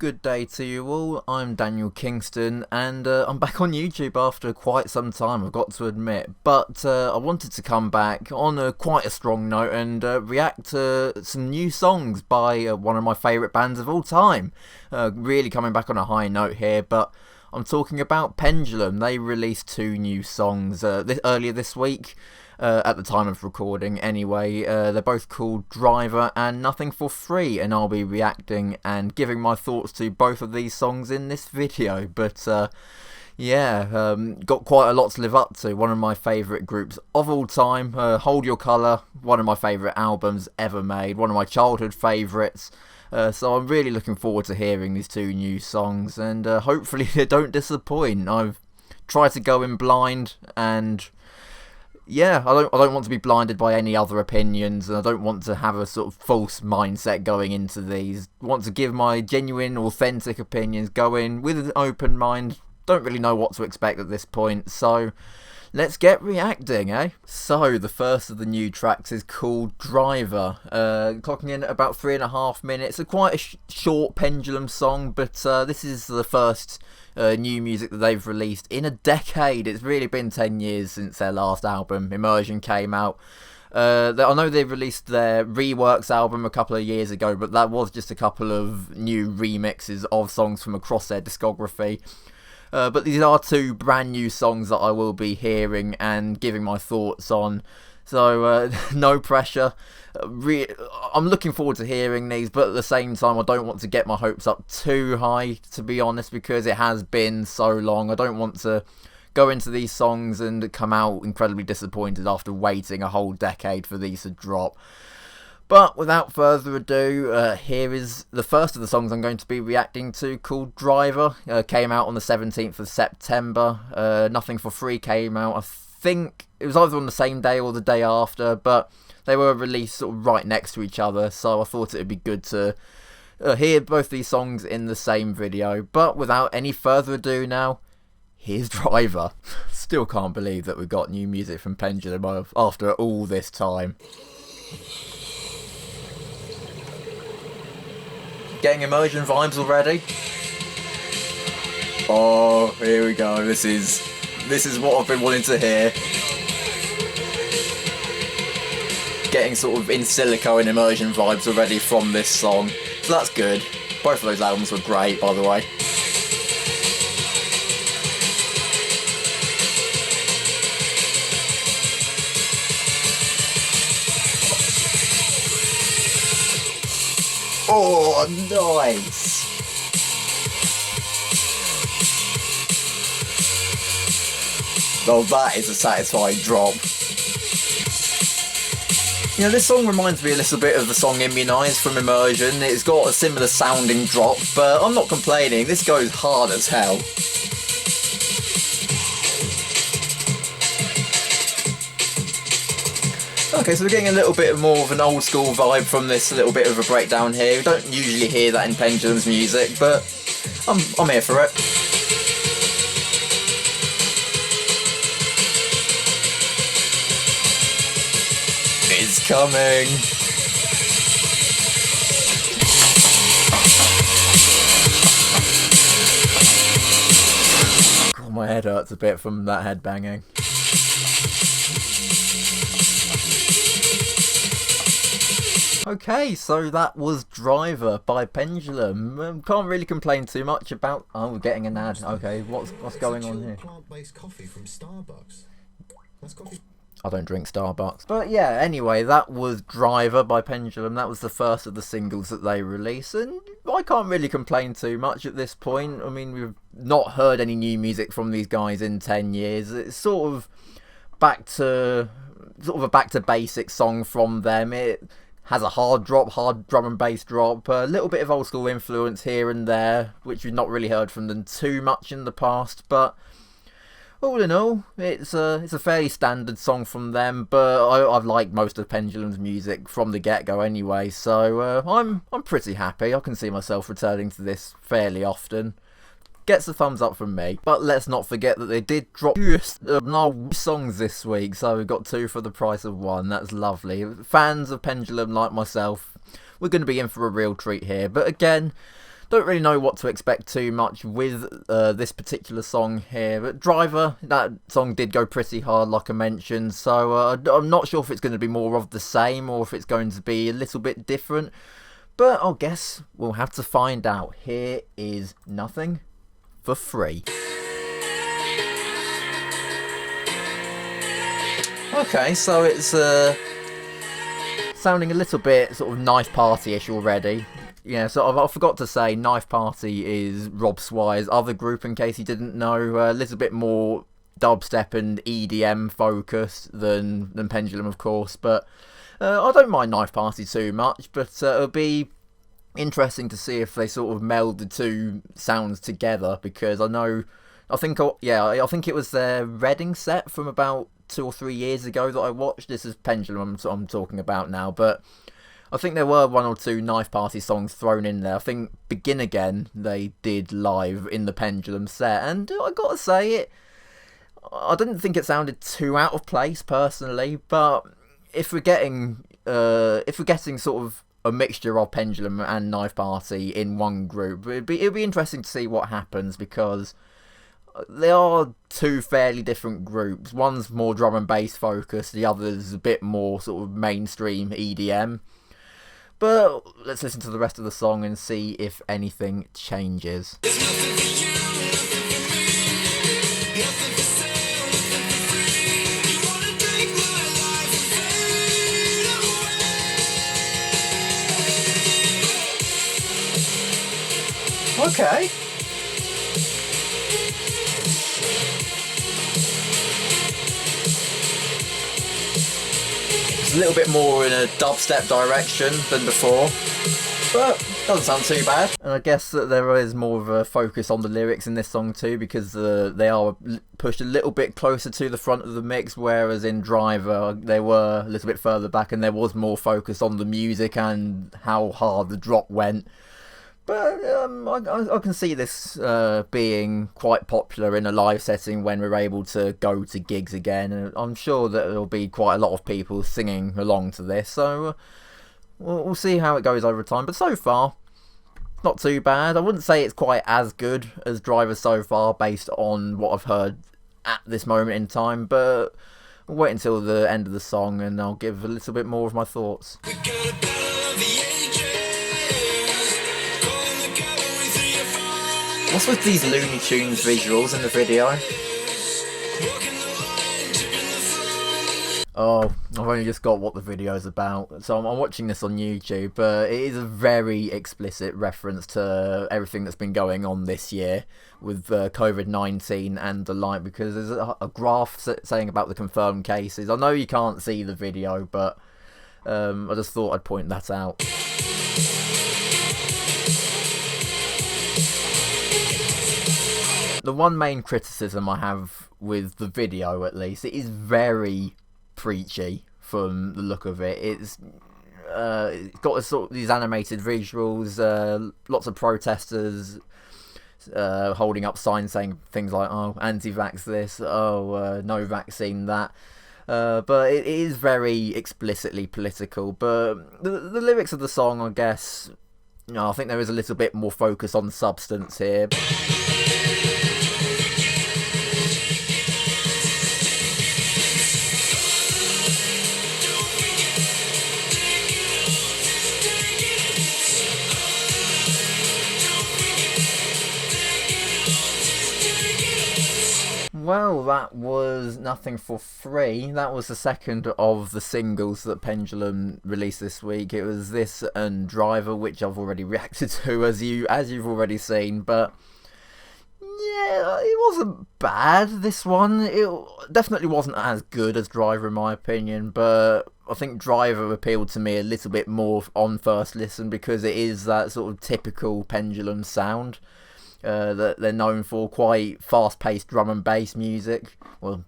Good day to you all, I'm Daniel Kingston and I'm back on YouTube after quite some time, I've got to admit, but I wanted to come back on quite a strong note and react to some new songs by one of my favourite bands of all time. Really coming back on a high note here, but I'm talking about Pendulum. They released 2 new songs earlier this week. At the time of recording anyway. They're both called Driver and Nothing for Free, and I'll be reacting and giving my thoughts to both of these songs in this video. But got quite a lot to live up to. One of my favourite groups of all time. Hold Your Colour, one of my favourite albums ever made, one of my childhood favourites. So I'm really looking forward to hearing these 2 new songs, and hopefully they don't disappoint. I've tried to go in blind, and yeah, I don't want to be blinded by any other opinions, and I don't want to have a sort of false mindset going into these. I want to give my genuine, authentic opinions, go in with an open mind. Don't really know what to expect at this point, so let's get reacting, eh? So, the first of the new tracks is called Driver, clocking in at about 3.5 minutes. It's quite a short Pendulum song, but this is the first new music that they've released in a decade. It's really been 10 years since their last album, Immersion, came out. I know they released their Reworks album a couple of years ago, but that was just a couple of new remixes of songs from across their discography. But these are 2 brand new songs that I will be hearing and giving my thoughts on. So no pressure. I'm looking forward to hearing these, but at the same time I don't want to get my hopes up too high, to be honest, because it has been so long. I don't want to go into these songs and come out incredibly disappointed after waiting a whole decade for these to drop. But without further ado, here is the first of the songs I'm going to be reacting to, called Driver. Came out on the 17th of September. Nothing for Free came out, I think it was either on the same day or the day after, but they were released sort of right next to each other, so I thought it would be good to hear both these songs in the same video. But without any further ado now, here's Driver. Still can't believe that we got new music from Pendulum after all this time. Getting Immersion vibes already? Oh, here we go. This is what I've been wanting to hear. Getting sort of In Silico and Immersion vibes already from this song, so that's good. Both of those albums were great, by the way. Oh, nice! Oh, that is a satisfying drop. You know, this song reminds me a little bit of the song Immunised from Immersion. It's got a similar sounding drop, but I'm not complaining. This goes hard as hell. Okay, so we're getting a little bit more of an old school vibe from this little bit of a breakdown here. We don't usually hear that in Pendulum's music, but I'm here for it. It's coming. God, my head hurts a bit from that head banging. Okay, so that was Driver by Pendulum. Can't really complain too much about... Oh, we're getting an ad. Okay, what's going on here? Plant-based coffee from Starbucks. That's coffee. I don't drink Starbucks. But yeah, anyway, that was Driver by Pendulum. That was the first of the singles that they released, and I can't really complain too much at this point. I mean, we've not heard any new music from these guys in 10 years. It's sort of a back to basics song from them. It has a hard drum and bass drop, a little bit of old school influence here and there, which we've not really heard from them too much in the past, but all in all, it's a fairly standard song from them, but I've liked most of Pendulum's music from the get-go anyway, so I'm pretty happy. I can see myself returning to this fairly often. Gets a thumbs up from me. But let's not forget that they did drop songs this week, so we've got 2 for the price of 1. That's lovely. Fans of Pendulum like myself, we're going to be in for a real treat here. But again, don't really know what to expect too much with this particular song here. But Driver, that song did go pretty hard, like I mentioned, so I'm not sure if it's going to be more of the same or if it's going to be a little bit different. But I guess we'll have to find out. Here is Nothing for Free. Okay, so it's sounding a little bit sort of Knife Party-ish already. Yeah, so I forgot to say, Knife Party is Rob Swire's other group, in case you didn't know. A little bit more dubstep and EDM focused than Pendulum, of course. But I don't mind Knife Party too much, but it'll be interesting to see if they sort of meld the two sounds together, because I think it was their Reading set from about 2 or 3 years ago that I watched. This is Pendulum I'm talking about now, but I think there were 1 or 2 Knife Party songs thrown in there. I think Begin Again they did live in the Pendulum set, and I gotta say, I didn't think it sounded too out of place personally, but if we're getting sort of a mixture of Pendulum and Knife Party in one group, it'd be interesting to see what happens, because they are 2 fairly different groups. One's more drum and bass focused, the other's a bit more sort of mainstream EDM. But let's listen to the rest of the song and see if anything changes. Okay. It's a little bit more in a dubstep direction than before, but doesn't sound too bad. And I guess that there is more of a focus on the lyrics in this song too, because they are pushed a little bit closer to the front of the mix, whereas in Driver they were a little bit further back, and there was more focus on the music and how hard the drop went. But I can see this being quite popular in a live setting when we're able to go to gigs again. And I'm sure that there'll be quite a lot of people singing along to this. So we'll see how it goes over time. But so far, not too bad. I wouldn't say it's quite as good as Driver so far, based on what I've heard at this moment in time. But we'll wait until the end of the song and I'll give a little bit more of my thoughts. What's with these Looney Tunes visuals in the video? Oh, I've only just got what the video's about. So I'm watching this on YouTube, but it is a very explicit reference to everything that's been going on this year with COVID-19 and the like, because there's a graph saying about the confirmed cases. I know you can't see the video, but I just thought I'd point that out. The one main criticism I have with the video, at least, it is very preachy from the look of it. It's got sort of these animated visuals, lots of protesters holding up signs saying things like, oh, anti-vax this, oh, no vaccine that. But it is very explicitly political. But the lyrics of the song, I guess, I think there is a little bit more focus on substance here. Well, that was Nothing for Free. That was the second of the singles that Pendulum released this week. It was this and Driver, which I've already reacted to, as you've already seen. But yeah, it wasn't bad, this one. It definitely wasn't as good as Driver, in my opinion. But I think Driver appealed to me a little bit more on first listen, because it is that sort of typical Pendulum sound. That they're known for, quite fast-paced drum and bass music. Well,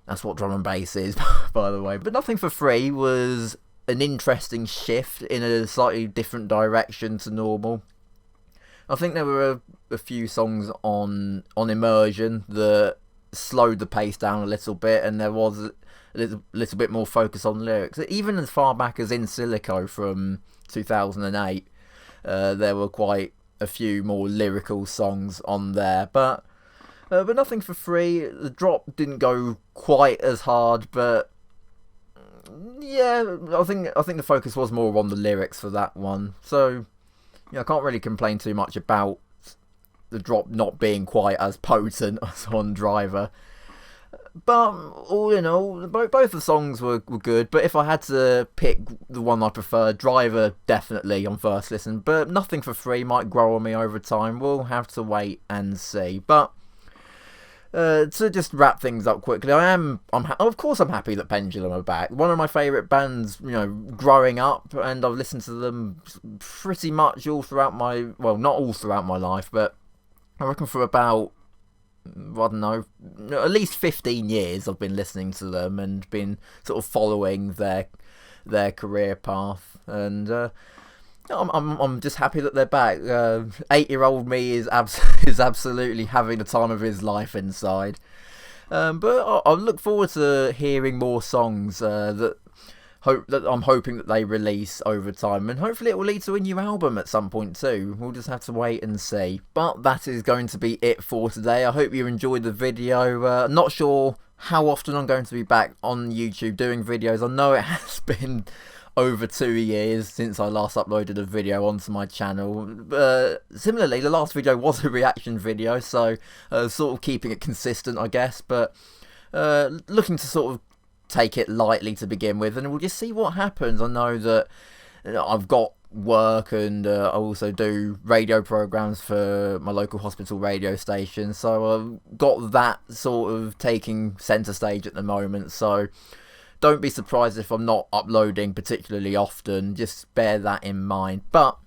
that's what drum and bass is, by the way. But Nothing for Free was an interesting shift in a slightly different direction to normal. I think there were a few songs on Immersion that slowed the pace down a little bit, and there was a little bit more focus on lyrics. Even as far back as In Silico from 2008, there were quite a few more lyrical songs on there, but nothing for free. The drop didn't go quite as hard, but yeah, I think the focus was more on the lyrics for that one. So yeah, I can't really complain too much about the drop not being quite as potent as on Driver. But all in all, both the songs were good. But if I had to pick the one I preferred, Driver definitely on first listen. But nothing for free might grow on me over time. We'll have to wait and see. But to just wrap things up quickly, of course I'm happy that Pendulum are back. One of my favourite bands, growing up, and I've listened to them pretty much all throughout not all throughout my life, but I reckon for about, I don't know, at least 15 years I've been listening to them and been sort of following their career path, and I'm just happy that they're back. 8-year-old me is absolutely having the time of his life inside. But I look forward to hearing more songs that I'm hoping that they release over time, and hopefully it will lead to a new album at some point too. We'll just have to wait and see. But that is going to be it for today. I hope you enjoyed the video. Not sure how often I'm going to be back on YouTube doing videos. I know it has been over 2 years since I last uploaded a video onto my channel. Similarly, the last video was a reaction video, so sort of keeping it consistent, I guess, but looking to sort of take it lightly to begin with, and we'll just see what happens. I know that I've got work, and I also do radio programs for my local hospital radio station, so I've got that sort of taking centre stage at the moment, so don't be surprised if I'm not uploading particularly often. Just bear that in mind. But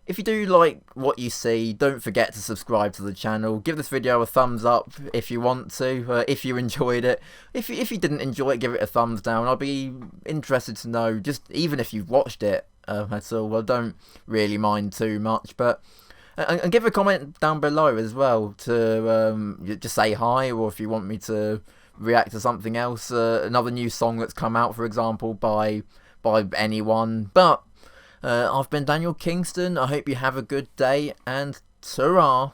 if you do like what you see, don't forget to subscribe to the channel. Give this video a thumbs up if you want to, if you enjoyed it. If you didn't enjoy it, give it a thumbs down. I'll be interested to know, just even if you've watched it at all. I don't really mind too much, but and give a comment down below as well to just say hi, or if you want me to react to something else, another new song that's come out, for example, by anyone. But I've been Daniel Kingston. I hope you have a good day, and ta-ra.